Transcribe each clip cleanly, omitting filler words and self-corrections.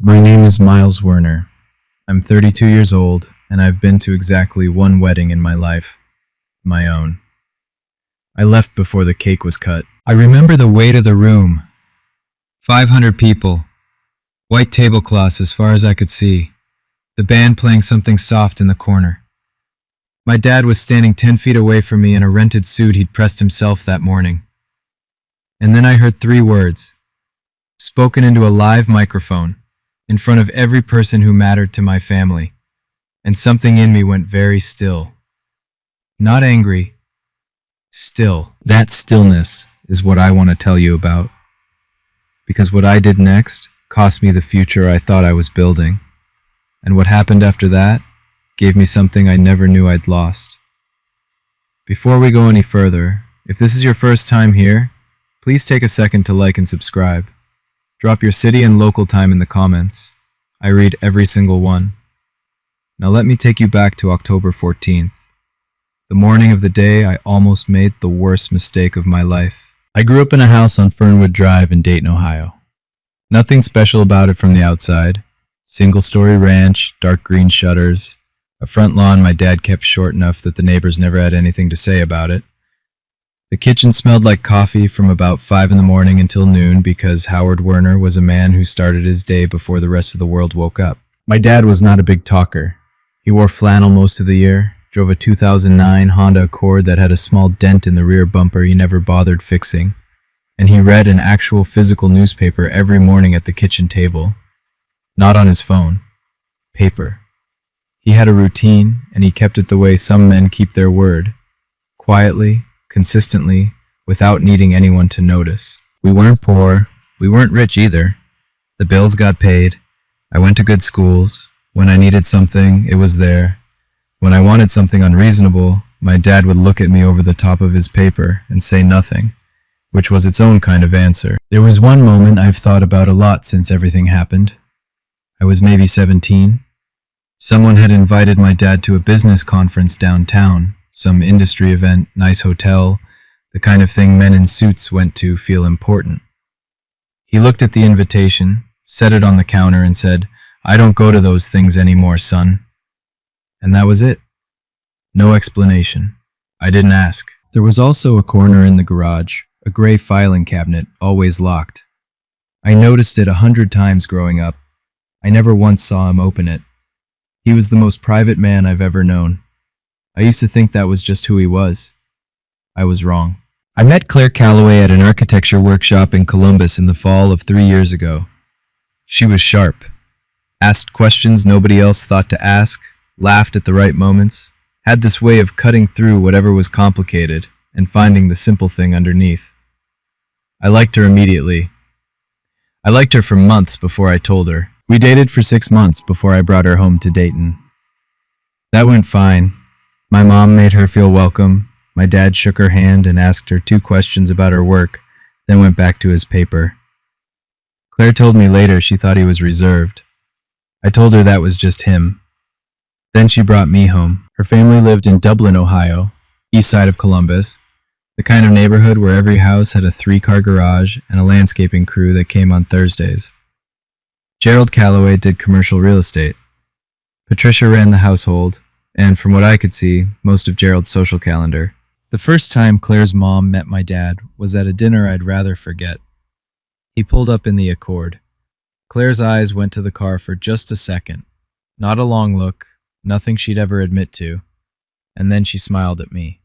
My name is Miles Werner. I'm 32 years old, and I've been to exactly one wedding in my life. My own. I left before the cake was cut. I remember the weight of the room. 500 people. White tablecloths as far as I could see. The band playing something soft in the corner. My dad was standing 10 feet away from me in a rented suit he'd pressed himself that morning. And then I heard 3 words, spoken into a live microphone, in front of every person who mattered to my family, and something in me went very still. Not angry, still. That stillness is what I want to tell you about. Because what I did next cost me the future I thought I was building, and what happened after that gave me something I never knew I'd lost. Before we go any further, if this is your first time here, please take a second to like and subscribe. Drop your city and local time in the comments. I read every single one. Now let me take you back to October 14th. The morning of the day I almost made the worst mistake of my life. I grew up in a house on Fernwood Drive in Dayton, Ohio. Nothing special about it from the outside. Single-story ranch, dark green shutters, a front lawn my dad kept short enough that the neighbors never had anything to say about it. The kitchen smelled like coffee from about 5 in the morning until noon because Howard Werner was a man who started his day before the rest of the world woke up. My dad was not a big talker. He wore flannel most of the year, drove a 2009 Honda Accord that had a small dent in the rear bumper he never bothered fixing, and he read an actual physical newspaper every morning at the kitchen table. Not on his phone. Paper. He had a routine, and he kept it the way some men keep their word. Quietly, consistently, without needing anyone to notice. We weren't poor. We weren't rich either. The bills got paid. I went to good schools. When I needed something, it was there. When I wanted something unreasonable, my dad would look at me over the top of his paper and say nothing, which was its own kind of answer. There was one moment I've thought about a lot since everything happened. I was maybe 17. Someone had invited my dad to a business conference downtown. Some industry event, nice hotel, the kind of thing men in suits went to feel important. He looked at the invitation, set it on the counter, and said, "I don't go to those things anymore, son." And that was it. No explanation. I didn't ask. There was also a corner in the garage, a gray filing cabinet, always locked. I noticed it 100 times growing up. I never once saw him open it. He was the most private man I've ever known. I used to think that was just who he was. I was wrong. I met Claire Calloway at an architecture workshop in Columbus in the fall of 3 years ago. She was sharp, asked questions nobody else thought to ask, laughed at the right moments, had this way of cutting through whatever was complicated and finding the simple thing underneath. I liked her immediately. I liked her for months before I told her. We dated for 6 months before I brought her home to Dayton. That went fine. My mom made her feel welcome. My dad shook her hand and asked her 2 questions about her work, then went back to his paper. Claire told me later she thought he was reserved. I told her that was just him. Then she brought me home. Her family lived in Dublin, Ohio, east side of Columbus, the kind of neighborhood where every house had a 3-car garage and a landscaping crew that came on Thursdays. Gerald Calloway did commercial real estate. Patricia ran the household, and from what I could see, most of Gerald's social calendar. The first time Claire's mom met my dad was at a dinner I'd rather forget. He pulled up in the Accord. Claire's eyes went to the car for just a second. Not a long look, nothing she'd ever admit to. And then she smiled at me.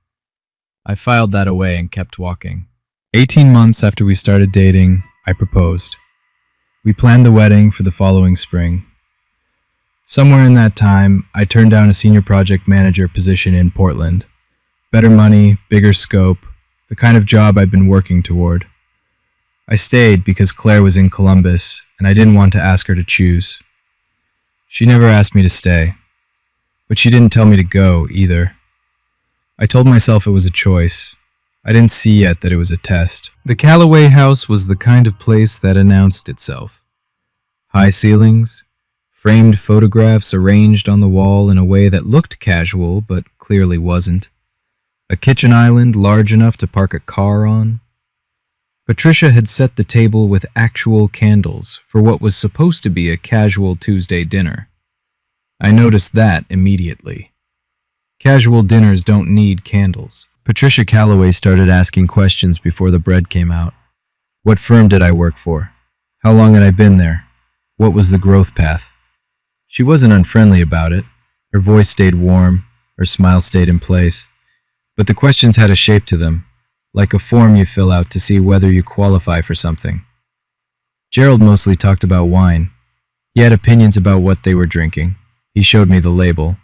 I filed that away and kept walking. 18 months after we started dating, I proposed. We planned the wedding for the following spring. Somewhere in that time, I turned down a senior project manager position in Portland. Better money, bigger scope, the kind of job I'd been working toward. I stayed because Claire was in Columbus, and I didn't want to ask her to choose. She never asked me to stay, but she didn't tell me to go either. I told myself it was a choice. I didn't see yet that it was a test. The Calloway house was the kind of place that announced itself. High ceilings, framed photographs arranged on the wall in a way that looked casual but clearly wasn't. A kitchen island large enough to park a car on. Patricia had set the table with actual candles for what was supposed to be a casual Tuesday dinner. I noticed that immediately. Casual dinners don't need candles. Patricia Calloway started asking questions before the bread came out. What firm did I work for? How long had I been there? What was the growth path? She wasn't unfriendly about it. Her voice stayed warm, her smile stayed in place. But the questions had a shape to them, like a form you fill out to see whether you qualify for something. Gerald mostly talked about wine. He had opinions about what they were drinking. He showed me the label.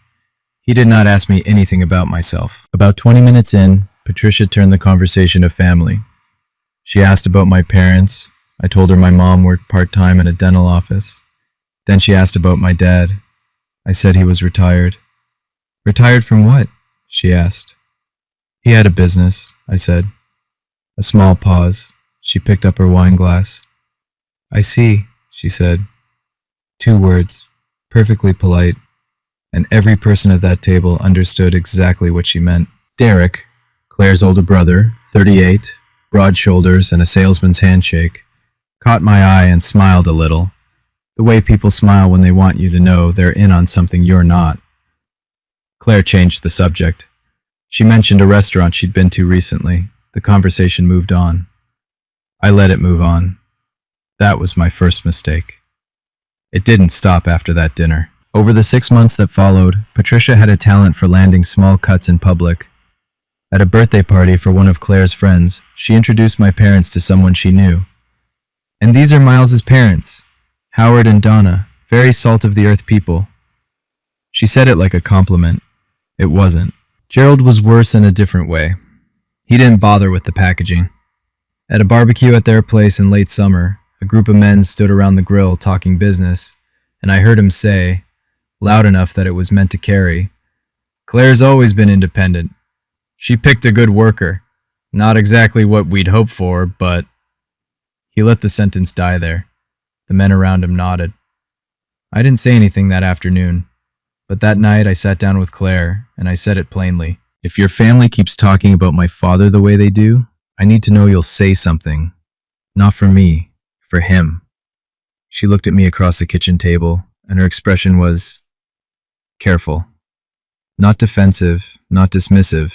He did not ask me anything about myself. About 20 minutes in, Patricia turned the conversation to family. She asked about my parents. I told her my mom worked part-time in a dental office. Then she asked about my dad. I said he was retired. Retired from what? She asked. He had a business, I said. A small pause. She picked up her wine glass. I see, she said. 2 words, perfectly polite, and every person at that table understood exactly what she meant. Derek, Claire's older brother, 38, broad shoulders and a salesman's handshake, caught my eye and smiled a little, the way people smile when they want you to know they're in on something you're not. Claire changed the subject. She mentioned a restaurant she'd been to recently. The conversation moved on. I let it move on. That was my first mistake. It didn't stop after that dinner. Over the 6 months that followed, Patricia had a talent for landing small cuts in public. At a birthday party for one of Claire's friends, she introduced my parents to someone she knew. And these are Miles's parents, Howard and Donna, very salt-of-the-earth people. She said it like a compliment. It wasn't. Gerald was worse in a different way. He didn't bother with the packaging. At a barbecue at their place in late summer, a group of men stood around the grill talking business, and I heard him say, loud enough that it was meant to carry, "Claire's always been independent. She picked a good worker. Not exactly what we'd hoped for, but..." He let the sentence die there. The men around him nodded. I didn't say anything that afternoon, but that night I sat down with Claire, and I said it plainly. If your family keeps talking about my father the way they do, I need to know you'll say something. Not for me, for him. She looked at me across the kitchen table, and her expression was careful. Not defensive, not dismissive.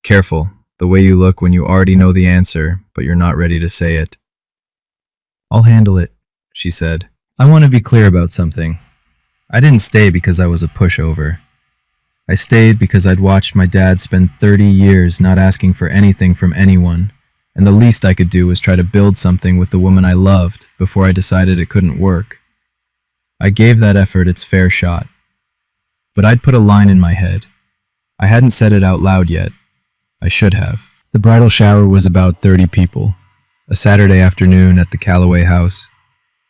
Careful, the way you look when you already know the answer, but you're not ready to say it. I'll handle it, she said. I want to be clear about something. I didn't stay because I was a pushover. I stayed because I'd watched my dad spend 30 years not asking for anything from anyone, and the least I could do was try to build something with the woman I loved before I decided it couldn't work. I gave that effort its fair shot. But I'd put a line in my head. I hadn't said it out loud yet. I should have. The bridal shower was about 30 people. A Saturday afternoon at the Calloway house.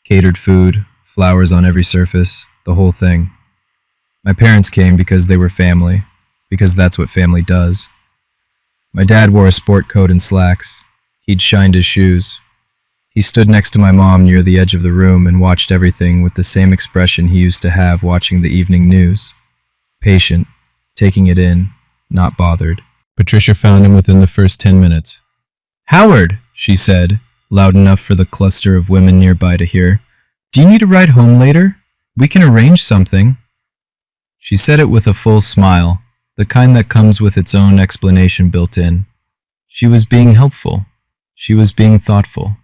Catered food, flowers on every surface, the whole thing. My parents came because they were family, because that's what family does. My dad wore a sport coat and slacks. He'd shined his shoes. He stood next to my mom near the edge of the room and watched everything with the same expression he used to have watching the evening news. Patient, taking it in, not bothered. Patricia found him within the first 10 minutes. "Howard," she said, loud enough for the cluster of women nearby to hear. "Do you need a ride home later? We can arrange something." She said it with a full smile, the kind that comes with its own explanation built in. She was being helpful. She was being thoughtful.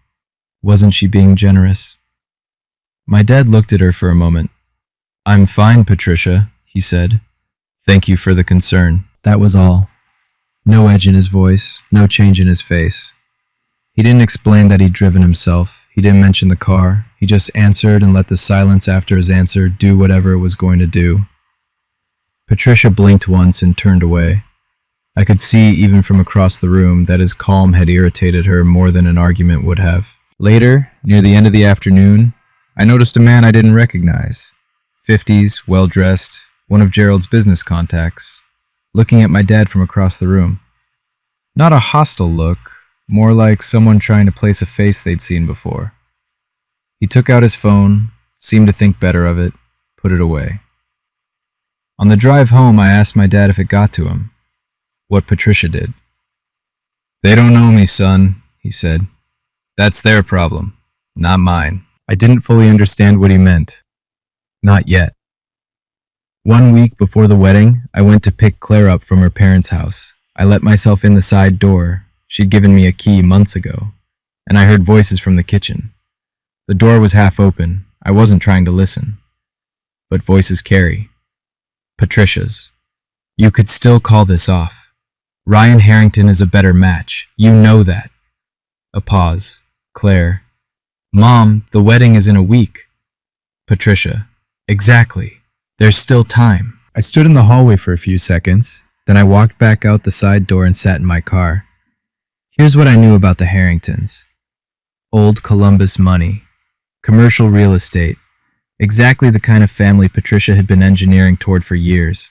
Wasn't she being generous? My dad looked at her for a moment. "I'm fine, Patricia," he said. "Thank you for the concern." That was all. No edge in his voice, no change in his face. He didn't explain that he'd driven himself. He didn't mention the car. He just answered and let the silence after his answer do whatever it was going to do. Patricia blinked once and turned away. I could see, even from across the room, that his calm had irritated her more than an argument would have. Later, near the end of the afternoon, I noticed a man I didn't recognize. 50s, well-dressed, one of Gerald's business contacts, looking at my dad from across the room. Not a hostile look, more like someone trying to place a face they'd seen before. He took out his phone, seemed to think better of it, put it away. On the drive home, I asked my dad if it got to him. What Patricia did. "They don't know me, son," he said. That's their problem, not mine. I didn't fully understand what he meant. Not yet. 1 week before the wedding, I went to pick Claire up from her parents' house. I let myself in the side door. She'd given me a key months ago, and I heard voices from the kitchen. The door was half open. I wasn't trying to listen. But voices carry. Patricia's. You could still call this off. Ryan Harrington is a better match. You know that. A pause. Claire. Mom, the wedding is in a week. Patricia. Exactly. There's still time. I stood in the hallway for a few seconds. Then I walked back out the side door and sat in my car. Here's what I knew about the Harringtons. Old Columbus money. Commercial real estate. Exactly the kind of family Patricia had been engineering toward for years.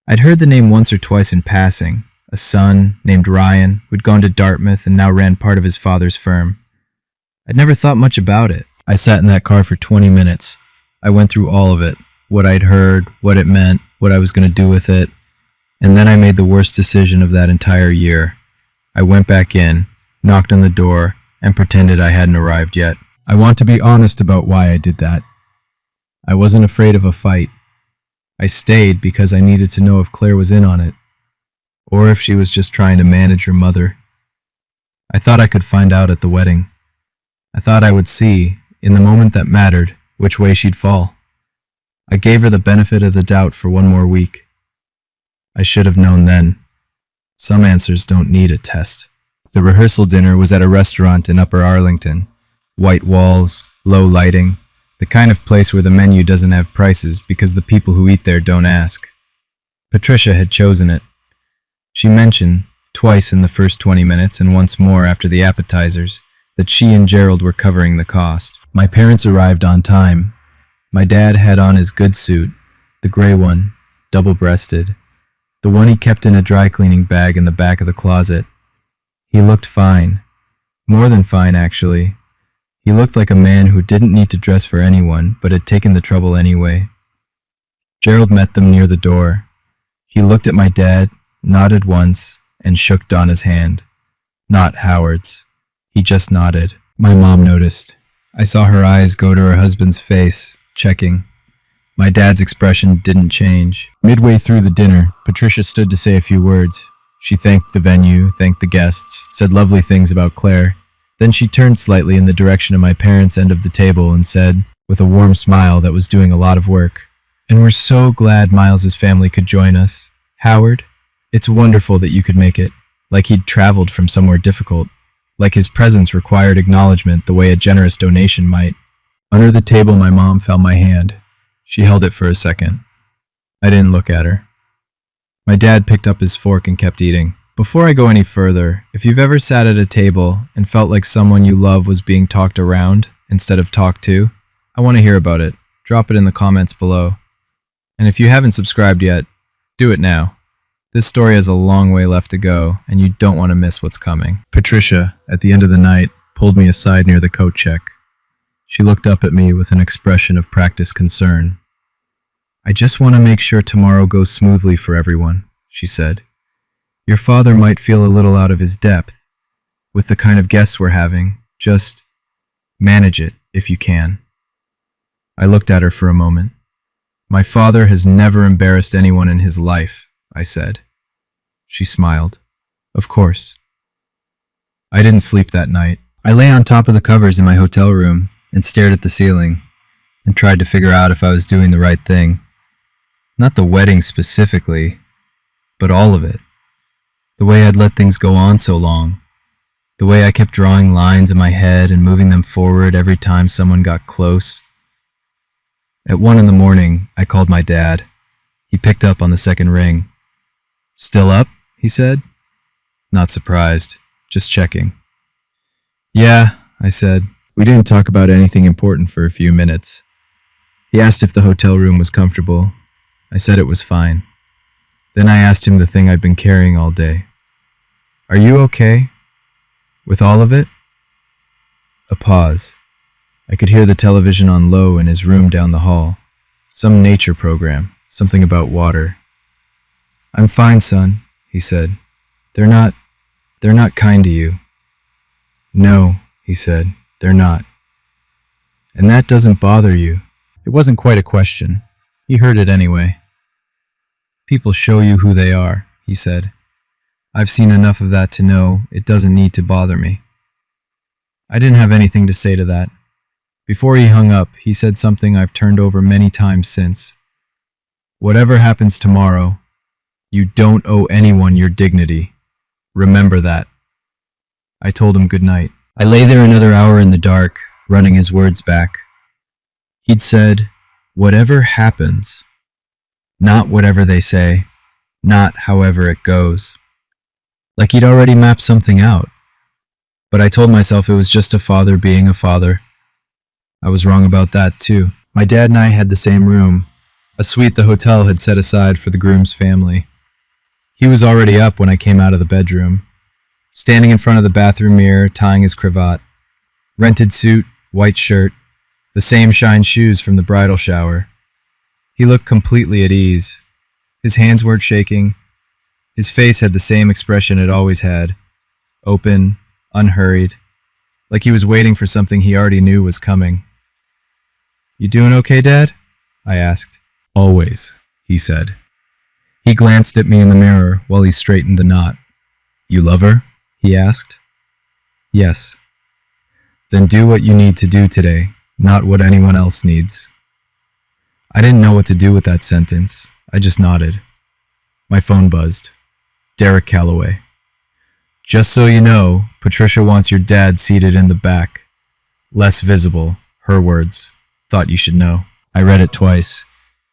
I'd heard the name once or twice in passing. A son, named Ryan, who'd gone to Dartmouth and now ran part of his father's firm. I'd never thought much about it. I sat in that car for 20 minutes. I went through all of it. What I'd heard, what it meant, what I was going to do with it. And then I made the worst decision of that entire year. I went back in, knocked on the door, and pretended I hadn't arrived yet. I want to be honest about why I did that. I wasn't afraid of a fight. I stayed because I needed to know if Claire was in on it, or if she was just trying to manage her mother. I thought I could find out at the wedding. I thought I would see, in the moment that mattered, which way she'd fall. I gave her the benefit of the doubt for 1 more week. I should have known then. Some answers don't need a test. The rehearsal dinner was at a restaurant in Upper Arlington. White walls, low lighting, the kind of place where the menu doesn't have prices because the people who eat there don't ask. Patricia had chosen it. She mentioned, twice in the first 20 minutes and once more after the appetizers, that she and Gerald were covering the cost. My parents arrived on time. My dad had on his good suit, the gray one, double-breasted, the one he kept in a dry cleaning bag in the back of the closet. He looked fine. More than fine, actually. He looked like a man who didn't need to dress for anyone, but had taken the trouble anyway. Gerald met them near the door. He looked at my dad, nodded once, and shook Donna's hand. Not Howard's. He just nodded. My mom noticed. I saw her eyes go to her husband's face, checking. My dad's expression didn't change. Midway through the dinner, Patricia stood to say a few words. She thanked the venue, thanked the guests, said lovely things about Claire. Then she turned slightly in the direction of my parents' end of the table and said, with a warm smile that was doing a lot of work, "And we're so glad Miles's family could join us. Howard, it's wonderful that you could make it, like he'd traveled from somewhere difficult, like his presence required acknowledgement the way a generous donation might." Under the table, my mom felt my hand. She held it for a second. I didn't look at her. My dad picked up his fork and kept eating. Before I go any further, if you've ever sat at a table and felt like someone you love was being talked around instead of talked to, I want to hear about it. Drop it in the comments below. And if you haven't subscribed yet, do it now. This story has a long way left to go, and you don't want to miss what's coming. Patricia, at the end of the night, pulled me aside near the coat check. She looked up at me with an expression of practiced concern. "I just want to make sure tomorrow goes smoothly for everyone," she said. "Your father might feel a little out of his depth with the kind of guests we're having. Just manage it if you can." I looked at her for a moment. "My father has never embarrassed anyone in his life," I said. She smiled. "Of course." I didn't sleep that night. I lay on top of the covers in my hotel room and stared at the ceiling and tried to figure out if I was doing the right thing. Not the wedding specifically, but all of it. The way I'd let things go on so long. The way I kept drawing lines in my head and moving them forward every time someone got close. At 1 a.m, I called my dad. He picked up on the second ring. "Still up?" he said. Not surprised, just checking. "Yeah," I said. We didn't talk about anything important for a few minutes. He asked if the hotel room was comfortable. I said it was fine. Then I asked him the thing I'd been carrying all day. "Are you okay? With all of it?" A pause. I could hear the television on low in his room down the hall. Some nature program, something about water. "I'm fine, son," he said. They're not kind to you." "No," he said. They're not. And that doesn't bother you. It wasn't quite a question. He heard it anyway. People show you who they are, he said. I've seen enough of that to know it doesn't need to bother me. I didn't have anything to say to that. Before he hung up, he said something I've turned over many times since. Whatever happens tomorrow, you don't owe anyone your dignity. Remember that. I told him good night. I lay there another hour in the dark, running his words back. He'd said, whatever happens, not whatever they say, not however it goes. Like he'd already mapped something out. But I told myself it was just a father being a father. I was wrong about that too. My dad and I had the same room, a suite the hotel had set aside for the groom's family. He was already up when I came out of the bedroom, standing in front of the bathroom mirror, tying his cravat. Rented suit, white shirt, the same shine shoes from the bridal shower. He looked completely at ease. His hands weren't shaking. His face had the same expression it always had, open, unhurried, like he was waiting for something he already knew was coming. You doing okay, Dad? I asked. Always, he said. He glanced at me in the mirror while he straightened the knot. You love her? He asked. Yes. Then do what you need to do today, not what anyone else needs. I didn't know what to do with that sentence. I just nodded. My phone buzzed. Derek Calloway. Just so you know, Patricia wants your dad seated in the back. Less visible, her words. Thought you should know. I read it twice.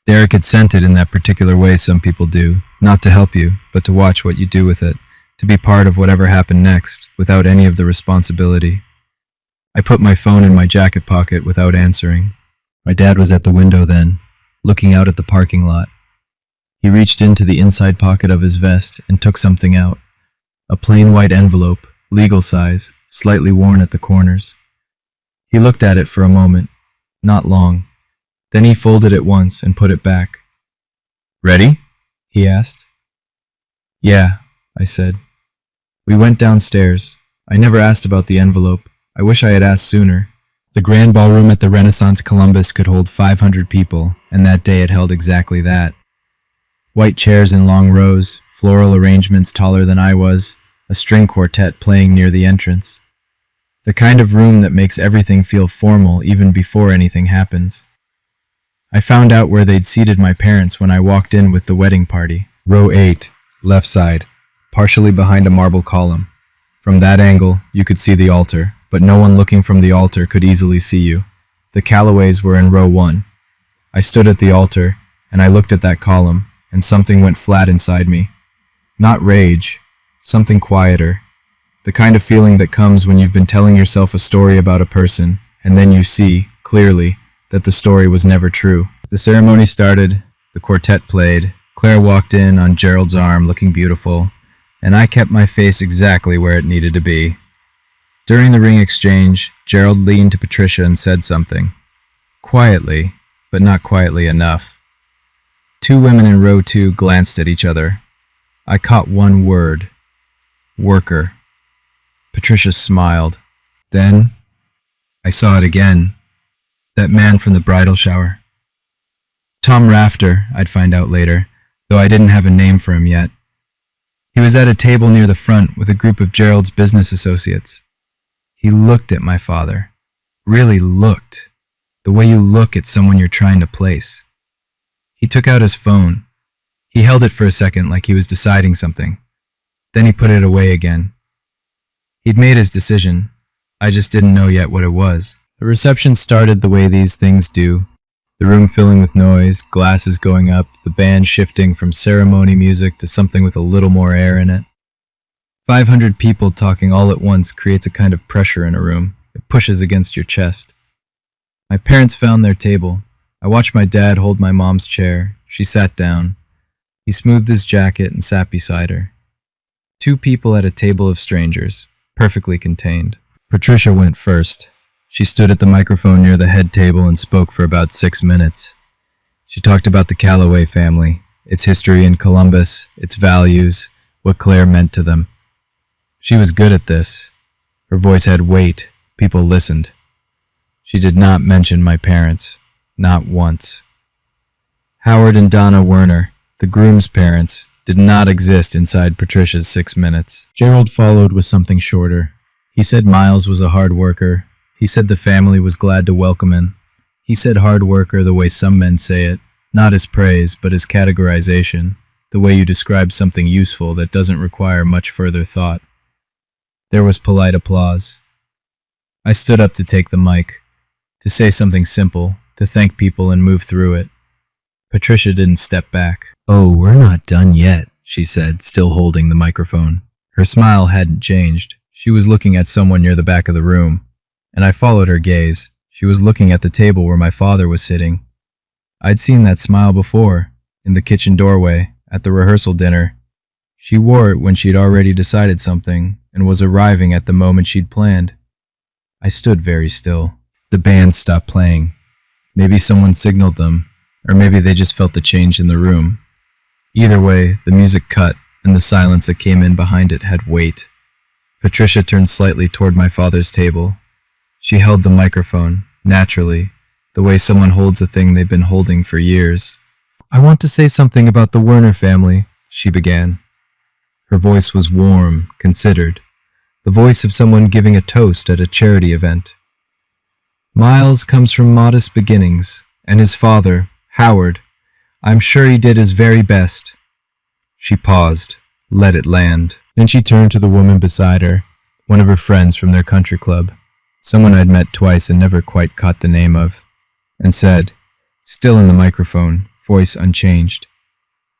Derek had sent it in that particular way some people do, not to help you, but to watch what you do with it, to be part of whatever happened next, without any of the responsibility. I put my phone in my jacket pocket without answering. My dad was at the window then, looking out at the parking lot. He reached into the inside pocket of his vest and took something out. A plain white envelope, legal size, slightly worn at the corners. He looked at it for a moment, not long. Then he folded it once and put it back. Ready? He asked. Yeah, I said. We went downstairs. I never asked about the envelope. I wish I had asked sooner. The grand ballroom at the Renaissance Columbus could hold 500 people, and that day it held exactly that. White chairs in long rows, floral arrangements taller than I was, a string quartet playing near the entrance. The kind of room that makes everything feel formal even before anything happens. I found out where they'd seated my parents when I walked in with the wedding party. Row 8, left side, partially behind a marble column. From that angle, you could see the altar, but no one looking from the altar could easily see you. The Callaways were in row 1. I stood at the altar, and I looked at that column, and something went flat inside me. Not rage, something quieter. The kind of feeling that comes when you've been telling yourself a story about a person, and then you see, clearly, that the story was never true. The ceremony started, the quartet played, Claire walked in on Gerald's arm looking beautiful, and I kept my face exactly where it needed to be. During the ring exchange, Gerald leaned to Patricia and said something. Quietly, but not quietly enough. Two women in row 2 glanced at each other. I caught one word. Worker. Patricia smiled. Then, I saw it again. That man from the bridal shower. Tom Rafter, I'd find out later, though I didn't have a name for him yet. He was at a table near the front with a group of Gerald's business associates. He looked at my father. Really looked. The way you look at someone you're trying to place. He took out his phone. He held it for a second like he was deciding something. Then he put it away again. He'd made his decision. I just didn't know yet what it was. The reception started the way these things do. The room filling with noise, glasses going up, the band shifting from ceremony music to something with a little more air in it. 500 people talking all at once creates a kind of pressure in a room. It pushes against your chest. My parents found their table. I watched my dad hold my mom's chair. She sat down. He smoothed his jacket and sat beside her. 2 people at a table of strangers, perfectly contained. Patricia went first. She stood at the microphone near the head table and spoke for about 6 minutes. She talked about the Calloway family, its history in Columbus, its values, what Claire meant to them. She was good at this. Her voice had weight, People listened. She did not mention my parents, not once. Howard and Donna Werner, the groom's parents, did not exist inside Patricia's 6 minutes. Gerald followed with something shorter. He said Miles was a hard worker. He said the family was glad to welcome him. He said hard worker the way some men say it, not as praise, but as categorization, the way you describe something useful that doesn't require much further thought. There was polite applause. I stood up to take the mic, to say something simple, to thank people and move through it. Patricia didn't step back. "Oh, we're not done yet," she said, still holding the microphone. Her smile hadn't changed. She was looking at someone near the back of the room, and I followed her gaze. She was looking at the table where my father was sitting. I'd seen that smile before, in the kitchen doorway, at the rehearsal dinner. She wore it when she'd already decided something, and was arriving at the moment she'd planned. I stood very still. The band stopped playing. Maybe someone signaled them, or maybe they just felt the change in the room. Either way, the music cut, and the silence that came in behind it had weight. Patricia turned slightly toward my father's table. She held the microphone, naturally, the way someone holds a thing they've been holding for years. "I want to say something about the Werner family," she began. Her voice was warm, considered, the voice of someone giving a toast at a charity event. "Miles comes from modest beginnings, and his father, Howard, I'm sure he did his very best." She paused, let it land. Then she turned to the woman beside her, one of her friends from their country club, someone I'd met twice and never quite caught the name of, and said, still in the microphone, voice unchanged,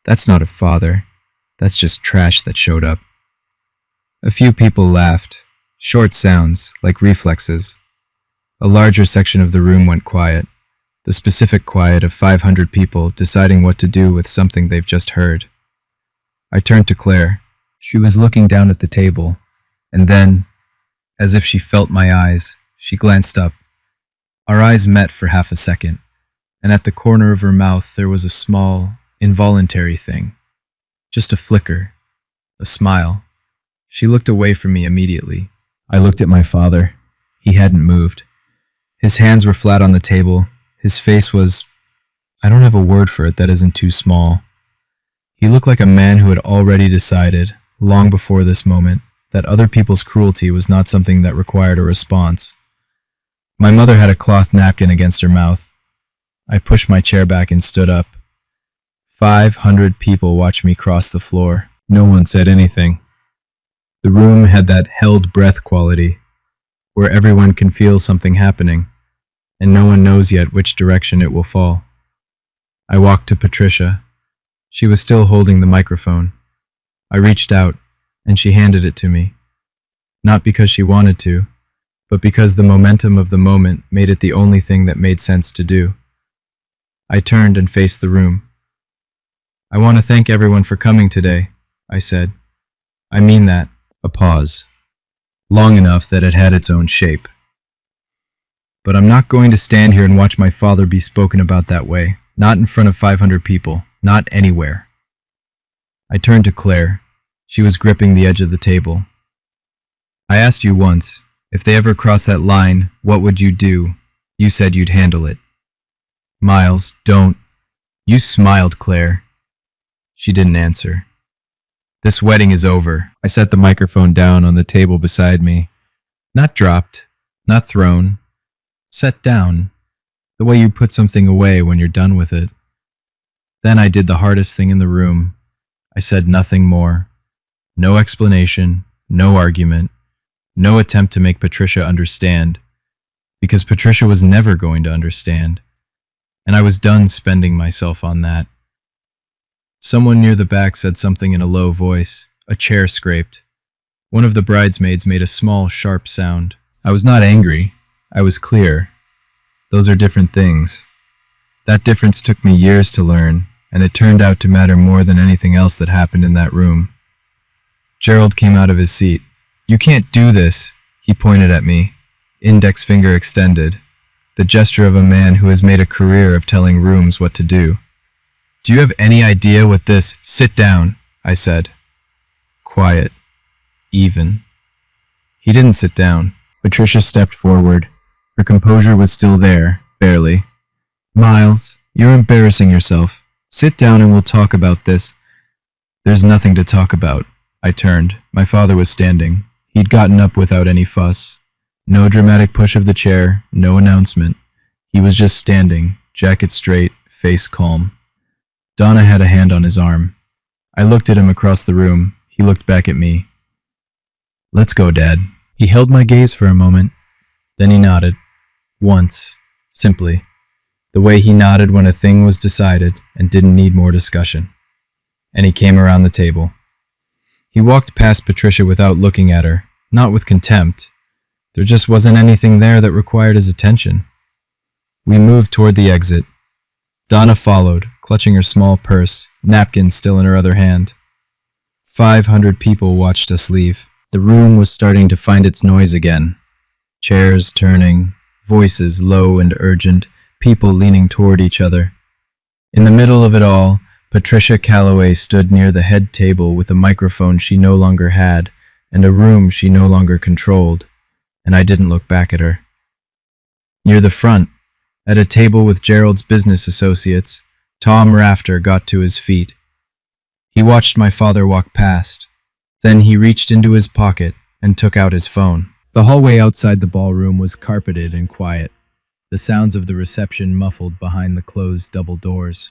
"That's not a father. That's just trash that showed up." A few people laughed, short sounds, like reflexes. A larger section of the room went quiet, the specific quiet of 500 people deciding what to do with something they've just heard. I turned to Claire. She was looking down at the table, and then, as if she felt my eyes, she glanced up. Our eyes met for half a second, and at the corner of her mouth there was a small, involuntary thing. Just a flicker, a smile. She looked away from me immediately. I looked at my father. He hadn't moved. His hands were flat on the table. His face was... I don't have a word for it that isn't too small. He looked like a man who had already decided, long before this moment, that other people's cruelty was not something that required a response. My mother had a cloth napkin against her mouth. I pushed my chair back and stood up. 500 people watched me cross the floor. No one said anything. The room had that held breath quality, where everyone can feel something happening, and no one knows yet which direction it will fall. I walked to Patricia. She was still holding the microphone. I reached out, and she handed it to me. Not because she wanted to, but because the momentum of the moment made it the only thing that made sense to do. I turned and faced the room. "I want to thank everyone for coming today," I said. "I mean that." A pause, long enough that it had its own shape. "But I'm not going to stand here and watch my father be spoken about that way. Not in front of 500 people. Not anywhere." I turned to Claire. She was gripping the edge of the table. "I asked you once, if they ever cross that line, what would you do? You said you'd handle it." "Miles, don't." "You smiled, Claire." She didn't answer. "This wedding is over." I set the microphone down on the table beside me. Not dropped, not thrown. Set down, the way you put something away when you're done with it. Then I did the hardest thing in the room. I said nothing more. No explanation, no argument, no attempt to make Patricia understand, because Patricia was never going to understand, and I was done spending myself on that. Someone near the back said something in a low voice. A chair scraped. One of the bridesmaids made a small, sharp sound. I was not angry. I was clear. Those are different things. That difference took me years to learn, and it turned out to matter more than anything else that happened in that room. Gerald came out of his seat. "You can't do this," he pointed at me, index finger extended, the gesture of a man who has made a career of telling rooms what to do. "Do you have any idea what this—" "Sit down," I said. Quiet. Even. He didn't sit down. Patricia stepped forward. Her composure was still there, barely. Miles, you're embarrassing yourself. Sit down and we'll talk about this. There's nothing to talk about. I turned. My father was standing. He'd gotten up without any fuss. No dramatic push of the chair, no announcement. He was just standing, jacket straight, face calm. Donna had a hand on his arm. I looked at him across the room. He looked back at me. Let's go, Dad. He held my gaze for a moment. Then he nodded. Once. Simply. The way he nodded when a thing was decided and didn't need more discussion. And he came around the table. He walked past Patricia without looking at her, not with contempt. There just wasn't anything there that required his attention. We moved toward the exit. Donna followed, clutching her small purse, napkin still in her other hand. 500 people watched us leave. The room was starting to find its noise again. Chairs turning, voices low and urgent, people leaning toward each other. In the middle of it all, Patricia Calloway stood near the head table with a microphone she no longer had and a room she no longer controlled, and I didn't look back at her. Near the front, at a table with Gerald's business associates, Tom Rafter got to his feet. He watched my father walk past. Then he reached into his pocket and took out his phone. The hallway outside the ballroom was carpeted and quiet, the sounds of the reception muffled behind the closed double doors.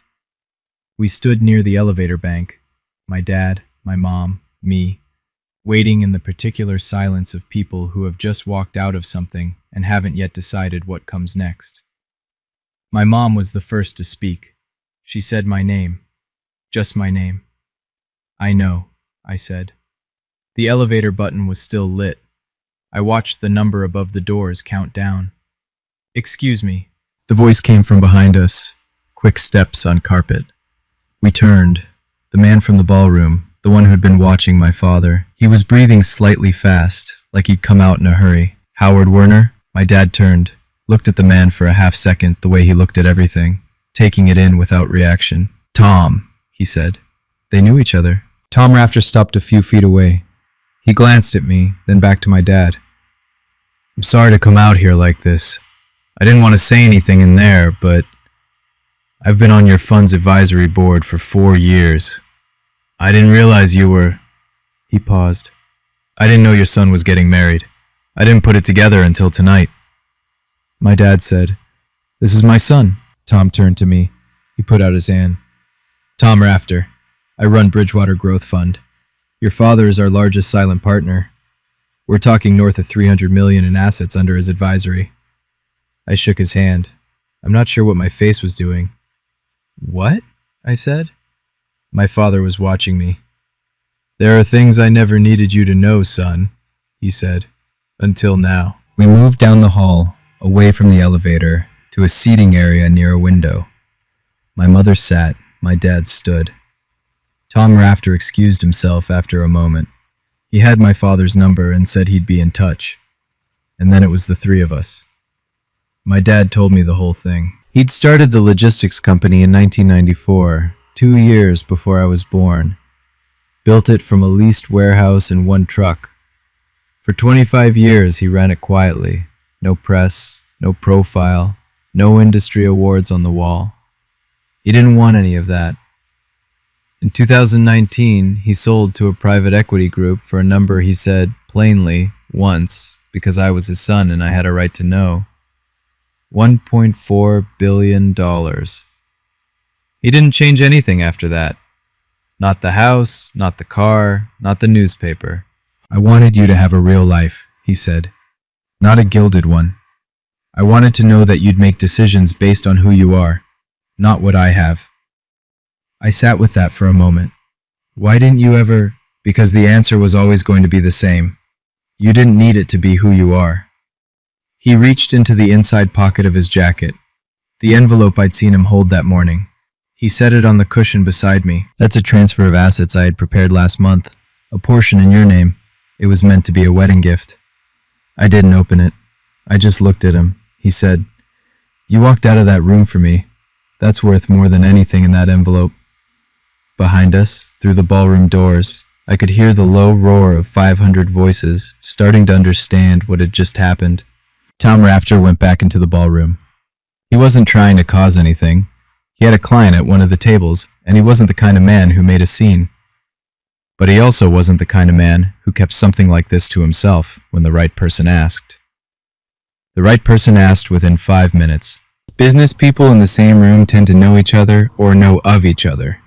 We stood near the elevator bank, my dad, my mom, me, waiting in the particular silence of people who have just walked out of something and haven't yet decided what comes next. My mom was the first to speak. She said my name. Just my name. I know, I said. The elevator button was still lit. I watched the number above the doors count down. Excuse me. The voice came from behind us. Quick steps on carpet. We turned. The man from the ballroom, the one who'd been watching my father. He was breathing slightly fast, like he'd come out in a hurry. Howard Werner? My dad turned, looked at the man for a half second the way he looked at everything, taking it in without reaction. Tom, he said. They knew each other. Tom Rafter stopped a few feet away. He glanced at me, then back to my dad. I'm sorry to come out here like this. I didn't want to say anything in there, but I've been on your fund's advisory board for 4 years. I didn't realize you were... He paused. I didn't know your son was getting married. I didn't put it together until tonight. My dad said, This is my son. Tom turned to me. He put out his hand. Tom Rafter. I run Bridgewater Growth Fund. Your father is our largest silent partner. We're talking north of $300 million in assets under his advisory. I shook his hand. I'm not sure what my face was doing. What? I said. My father was watching me. There are things I never needed you to know, son, he said. Until now. We moved down the hall, away from the elevator, to a seating area near a window. My mother sat, my dad stood. Tom Rafter excused himself after a moment. He had my father's number and said he'd be in touch. And then it was the three of us. My dad told me the whole thing. He'd started the logistics company in 1994, 2 years before I was born. Built it from a leased warehouse and 1 truck. For 25 years he ran it quietly. No press, no profile, no industry awards on the wall. He didn't want any of that. In 2019, he sold to a private equity group for a number he said, plainly, once, because I was his son and I had a right to know. $1.4 billion. He didn't change anything after that. Not the house, not the car, not the newspaper. I wanted you to have a real life, he said. Not a gilded one. I wanted to know that you'd make decisions based on who you are, not what I have. I sat with that for a moment. Why didn't you ever? Because the answer was always going to be the same. You didn't need it to be who you are. He reached into the inside pocket of his jacket, the envelope I'd seen him hold that morning. He set it on the cushion beside me. That's a transfer of assets I had prepared last month. A portion in your name. It was meant to be a wedding gift. I didn't open it. I just looked at him. He said, You walked out of that room for me. That's worth more than anything in that envelope. Behind us, through the ballroom doors, I could hear the low roar of 500 voices, starting to understand what had just happened. Tom Rafter went back into the ballroom. He wasn't trying to cause anything. He had a client at one of the tables, and he wasn't the kind of man who made a scene. But he also wasn't the kind of man who kept something like this to himself when the right person asked. The right person asked within 5 minutes. Business people in the same room tend to know each other or know of each other,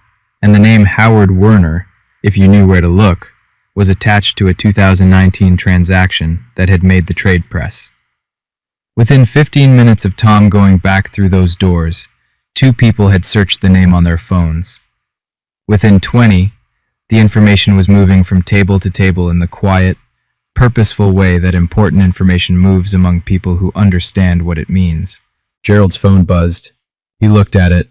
and the name Howard Werner, if you knew where to look, was attached to a 2019 transaction that had made the trade press. Within 15 minutes of Tom going back through those doors, 2 people had searched the name on their phones. Within 20, the information was moving from table to table in the quiet, purposeful way that important information moves among people who understand what it means. Gerald's phone buzzed. He looked at it.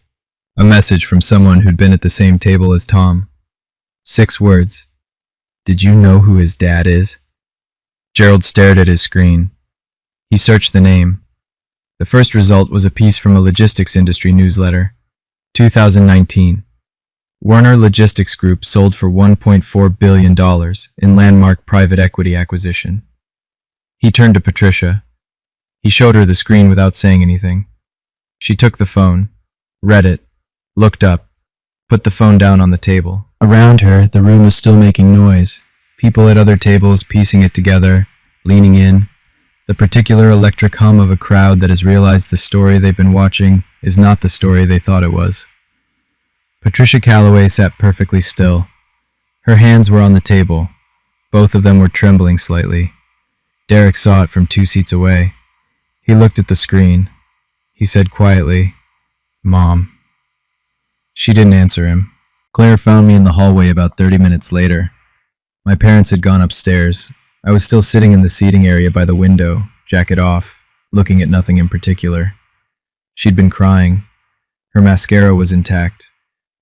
A message from someone who'd been at the same table as Tom. 6 words. Did you know who his dad is? Gerald stared at his screen. He searched the name. The first result was a piece from a logistics industry newsletter. 2019. Werner Logistics Group sold for $1.4 billion in landmark private equity acquisition. He turned to Patricia. He showed her the screen without saying anything. She took the phone, read it, looked up, put the phone down on the table. Around her, the room was still making noise. People at other tables piecing it together, leaning in. The particular electric hum of a crowd that has realized the story they've been watching is not the story they thought it was. Patricia Calloway sat perfectly still. Her hands were on the table. Both of them were trembling slightly. Derek saw it from 2 seats away. He looked at the screen. He said quietly, "Mom." She didn't answer him. Claire found me in the hallway about 30 minutes later. My parents had gone upstairs. I was still sitting in the seating area by the window, jacket off, looking at nothing in particular. She'd been crying. Her mascara was intact.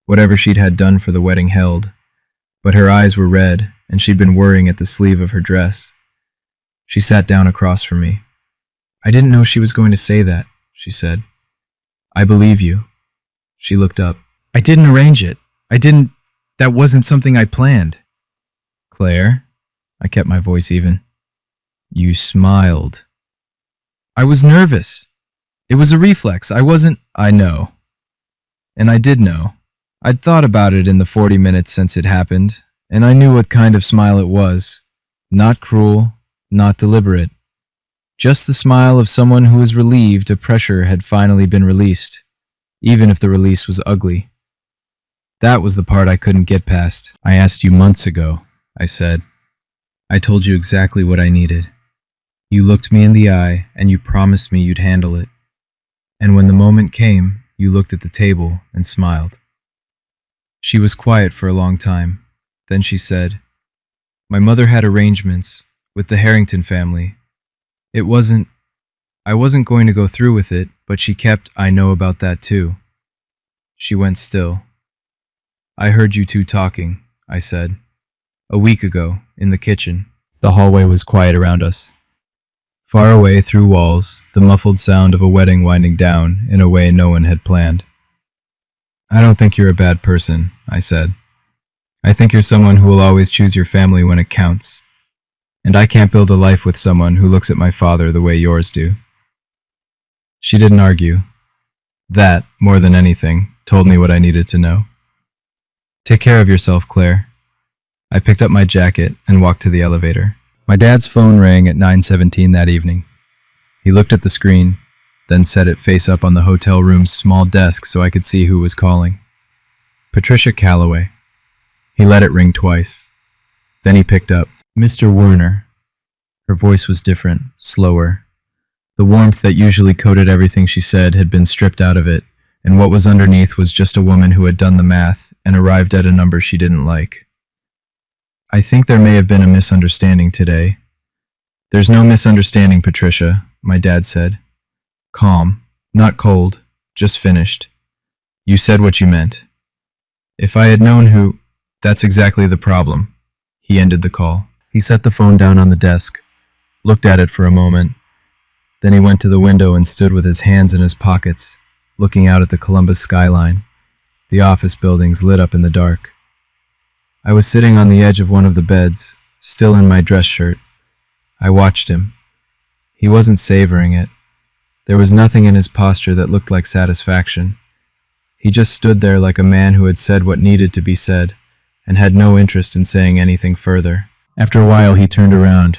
Whatever she'd had done for the wedding held. But her eyes were red, and she'd been worrying at the sleeve of her dress. She sat down across from me. "I didn't know she was going to say that," she said. "I believe you." She looked up. "I didn't arrange it. That wasn't something I planned." "Claire?" I kept my voice even. "You smiled." "I was nervous. It was a reflex. I know." And I did know. I'd thought about it in the 40 minutes since it happened, and I knew what kind of smile it was. Not cruel, not deliberate. Just the smile of someone who was relieved a pressure had finally been released, even if the release was ugly. That was the part I couldn't get past. "I asked you months ago," I said. "I told you exactly what I needed. You looked me in the eye, and you promised me you'd handle it. And when the moment came, you looked at the table and smiled." She was quiet for a long time. Then she said, "My mother had arrangements with the Harrington family. I wasn't going to go through with it, but she kept, I know about that too." She went still. "I heard you 2 talking," I said. "A week ago, in the kitchen." The hallway was quiet around us. Far away through walls, the muffled sound of a wedding winding down in a way no one had planned. "I don't think you're a bad person," I said. "I think you're someone who will always choose your family when it counts. And I can't build a life with someone who looks at my father the way yours do." She didn't argue. That, more than anything, told me what I needed to know. "Take care of yourself, Claire." I picked up my jacket and walked to the elevator. My dad's phone rang at 9:17 that evening. He looked at the screen, then set it face up on the hotel room's small desk so I could see who was calling. Patricia Calloway. He let it ring twice. Then he picked up. "Mr. Werner." Her voice was different, slower. The warmth that usually coated everything she said had been stripped out of it, and what was underneath was just a woman who had done the math and arrived at a number she didn't like. "I think there may have been a misunderstanding today." "There's no misunderstanding, Patricia," my dad said. Calm, not cold, just finished. "You said what you meant. If I had known who..." "That's exactly the problem." He ended the call. He set the phone down on the desk, looked at it for a moment. Then he went to the window and stood with his hands in his pockets, looking out at the Columbus skyline, the office buildings lit up in the dark. I was sitting on the edge of one of the beds, still in my dress shirt. I watched him. He wasn't savoring it. There was nothing in his posture that looked like satisfaction. He just stood there like a man who had said what needed to be said, and had no interest in saying anything further. After a while he turned around.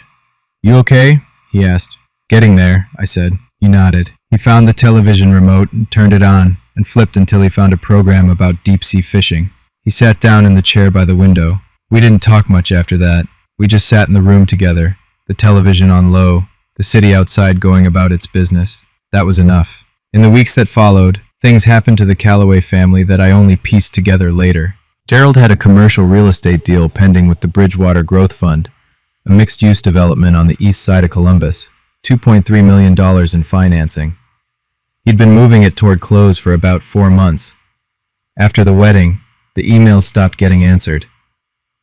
"You okay?" he asked. "Getting there," I said. He nodded. He found the television remote and turned it on, and flipped until he found a program about deep-sea fishing. He sat down in the chair by the window. We didn't talk much after that. We just sat in the room together, the television on low, the city outside going about its business. That was enough. In the weeks that followed, things happened to the Calloway family that I only pieced together later. Gerald had a commercial real estate deal pending with the Bridgewater Growth Fund, a mixed-use development on the east side of Columbus, $2.3 million in financing. He'd been moving it toward close for about 4 months. After the wedding, the emails stopped getting answered.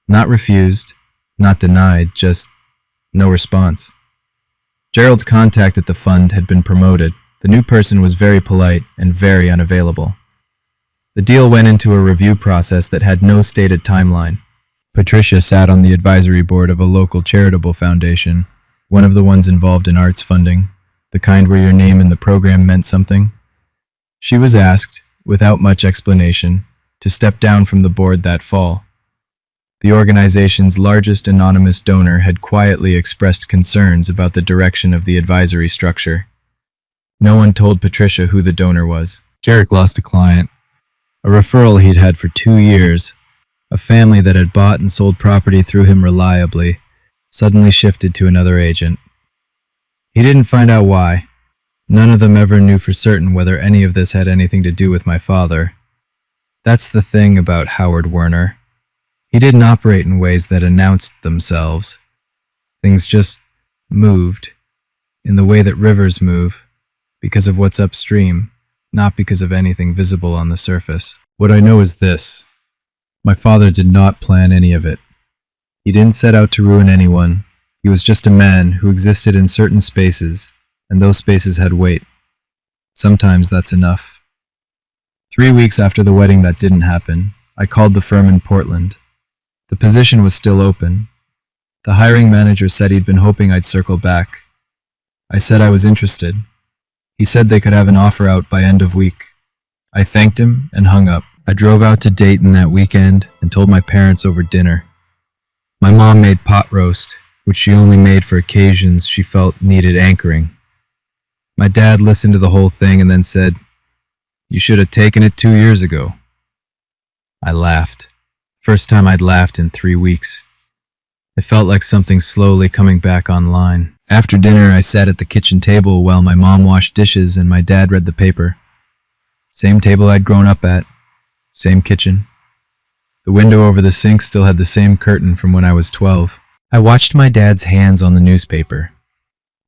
Not refused, not denied, just no response. Gerald's contact at the fund had been promoted. The new person was very polite and very unavailable. The deal went into a review process that had no stated timeline. Patricia sat on the advisory board of a local charitable foundation, one of the ones involved in arts funding, the kind where your name in the program meant something. She was asked, without much explanation, to step down from the board that fall. The organization's largest anonymous donor had quietly expressed concerns about the direction of the advisory structure. No one told Patricia who the donor was. Jarek lost a client, a referral he'd had for 2 years. A family that had bought and sold property through him reliably suddenly shifted to another agent. He didn't find out why. None of them ever knew for certain whether any of this had anything to do with my father. That's the thing about Howard Werner. He didn't operate in ways that announced themselves. Things just moved, in the way that rivers move, because of what's upstream, not because of anything visible on the surface. What I know is this. My father did not plan any of it. He didn't set out to ruin anyone. He was just a man who existed in certain spaces, and those spaces had weight. Sometimes that's enough. 3 weeks after the wedding that didn't happen, I called the firm in Portland. The position was still open. The hiring manager said he'd been hoping I'd circle back. I said I was interested. He said they could have an offer out by end of week. I thanked him and hung up. I drove out to Dayton that weekend and told my parents over dinner. My mom made pot roast, which she only made for occasions she felt needed anchoring. My dad listened to the whole thing and then said, "You should have taken it 2 years ago." I laughed. First time I'd laughed in 3 weeks. It felt like something slowly coming back online. After dinner, I sat at the kitchen table while my mom washed dishes and my dad read the paper. Same table I'd grown up at. Same kitchen. The window over the sink still had the same curtain from when I was 12. I watched my dad's hands on the newspaper.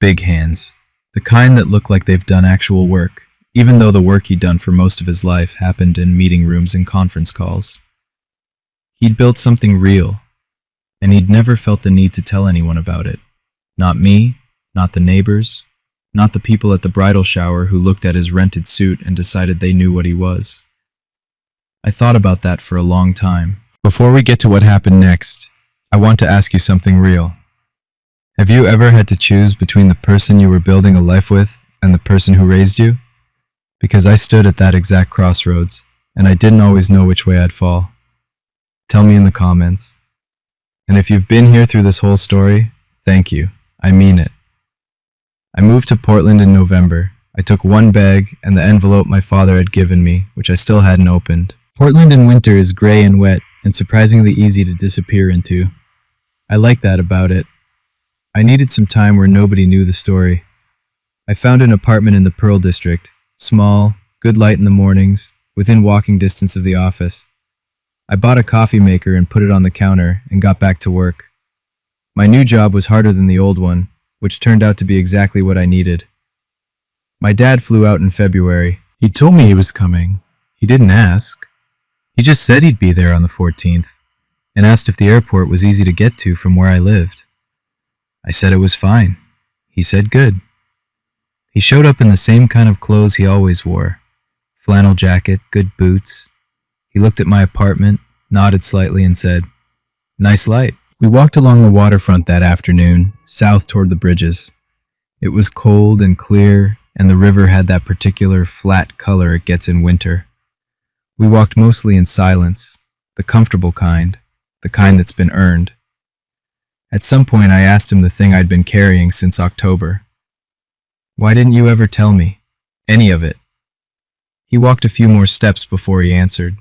Big hands. The kind that look like they've done actual work, even though the work he'd done for most of his life happened in meeting rooms and conference calls. He'd built something real, and he'd never felt the need to tell anyone about it. Not me, not the neighbors, not the people at the bridal shower who looked at his rented suit and decided they knew what he was. I thought about that for a long time. Before we get to what happened next, I want to ask you something real. Have you ever had to choose between the person you were building a life with and the person who raised you? Because I stood at that exact crossroads, and I didn't always know which way I'd fall. Tell me in the comments. And if you've been here through this whole story, thank you. I mean it. I moved to Portland in November. I took one bag and the envelope my father had given me, which I still hadn't opened. Portland in winter is gray and wet and surprisingly easy to disappear into. I like that about it. I needed some time where nobody knew the story. I found an apartment in the Pearl District, small, good light in the mornings, within walking distance of the office. I bought a coffee maker and put it on the counter and got back to work. My new job was harder than the old one, which turned out to be exactly what I needed. My dad flew out in February. He told me he was coming. He didn't ask. He just said he'd be there on the 14th, and asked if the airport was easy to get to from where I lived. I said it was fine. He said good. He showed up in the same kind of clothes he always wore. Flannel jacket, good boots. He looked at my apartment, nodded slightly and said, Nice light. We walked along the waterfront that afternoon, south toward the bridges. It was cold and clear, and the river had that particular flat color it gets in winter. We walked mostly in silence, the comfortable kind, the kind that's been earned. At some point I asked him the thing I'd been carrying since October. Why didn't you ever tell me? Any of it? He walked a few more steps before he answered.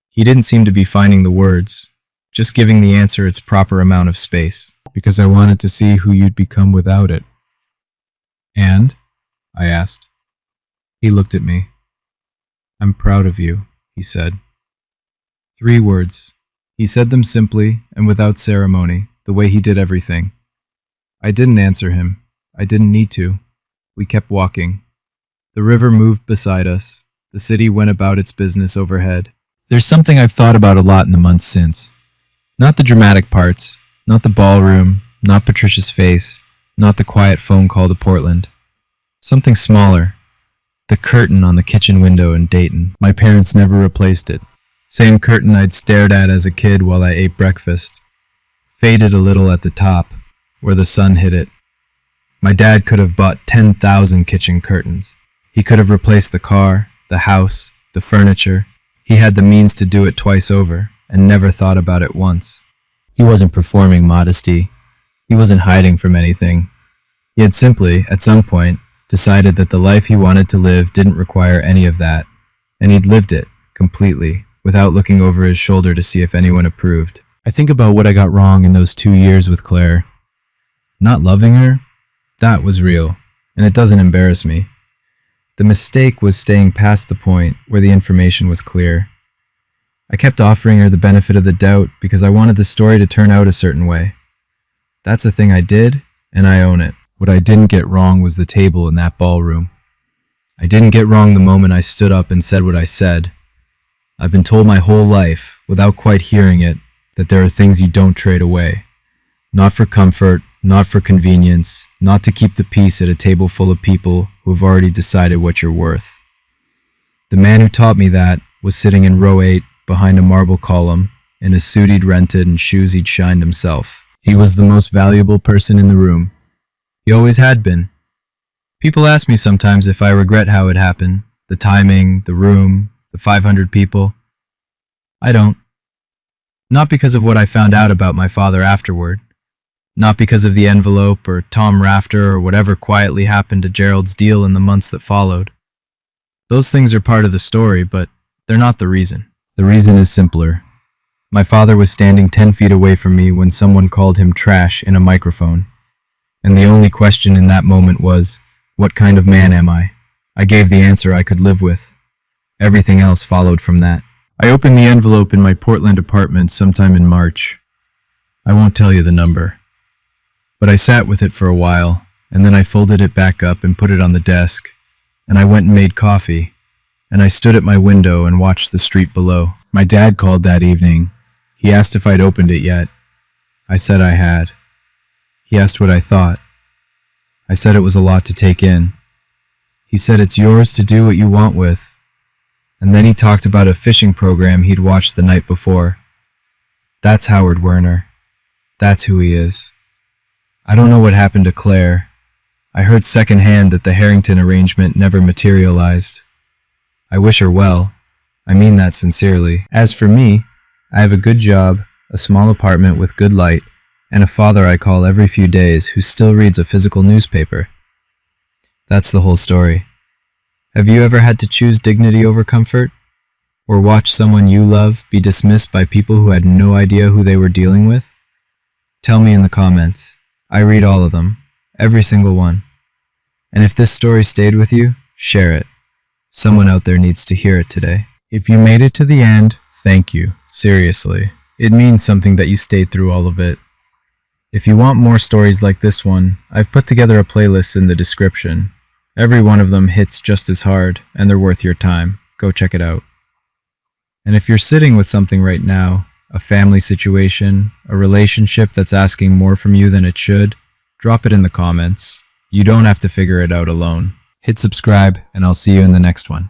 He didn't seem to be finding the words, just giving the answer its proper amount of space. Because I wanted to see who you'd become without it. And? I asked. He looked at me. I'm proud of you, he said. 3 words. He said them simply and without ceremony, the way he did everything. I didn't answer him. I didn't need to. We kept walking. The river moved beside us. The city went about its business overhead. There's something I've thought about a lot in the months since. Not the dramatic parts, not the ballroom, not Patricia's face, not the quiet phone call to Portland. Something smaller. The curtain on the kitchen window in Dayton. My parents never replaced it. Same curtain I'd stared at as a kid while I ate breakfast. Faded a little at the top, where the sun hit it. My dad could have bought 10,000 kitchen curtains. He could have replaced the car, the house, the furniture. He had the means to do it twice over, and never thought about it once. He wasn't performing modesty. He wasn't hiding from anything. He had simply, at some point, decided that the life he wanted to live didn't require any of that, and he'd lived it, completely, without looking over his shoulder to see if anyone approved. I think about what I got wrong in those 2 years with Claire. Not loving her? That was real, and it doesn't embarrass me. The mistake was staying past the point where the information was clear. I kept offering her the benefit of the doubt because I wanted the story to turn out a certain way. That's a thing I did, and I own it. What I didn't get wrong was the table in that ballroom. I didn't get wrong the moment I stood up and said what I said. I've been told my whole life, without quite hearing it, that there are things you don't trade away. Not for comfort, not for convenience, not to keep the peace at a table full of people who have already decided what you're worth. The man who taught me that was sitting in row 8 behind a marble column in a suit he'd rented and shoes he'd shined himself. He was the most valuable person in the room. He always had been. People ask me sometimes if I regret how it happened, the timing, the room, the 500 people. I don't. Not because of what I found out about my father afterward. Not because of the envelope or Tom Rafter or whatever quietly happened to Gerald's deal in the months that followed. Those things are part of the story, but they're not the reason. The reason is simpler. My father was standing 10 feet away from me when someone called him trash in a microphone. And the only question in that moment was, what kind of man am I? I gave the answer I could live with. Everything else followed from that. I opened the envelope in my Portland apartment sometime in March. I won't tell you the number. But I sat with it for a while, and then I folded it back up and put it on the desk, and I went and made coffee, and I stood at my window and watched the street below. My dad called that evening. He asked if I'd opened it yet. I said I had. He asked what I thought. I said it was a lot to take in. He said it's yours to do what you want with. And then he talked about a fishing program he'd watched the night before. That's Howard Werner. That's who he is. I don't know what happened to Claire. I heard secondhand that the Harrington arrangement never materialized. I wish her well. I mean that sincerely. As for me, I have a good job, a small apartment with good light, and a father I call every few days who still reads a physical newspaper. That's the whole story. Have you ever had to choose dignity over comfort? Or watch someone you love be dismissed by people who had no idea who they were dealing with? Tell me in the comments. I read all of them, every single one. And if this story stayed with you, share it. Someone out there needs to hear it today. If you made it to the end, thank you. Seriously. It means something that you stayed through all of it. If you want more stories like this one, I've put together a playlist in the description. Every one of them hits just as hard, and they're worth your time. Go check it out. And if you're sitting with something right now, a family situation, a relationship that's asking more from you than it should, drop it in the comments. You don't have to figure it out alone. Hit subscribe, and I'll see you in the next one.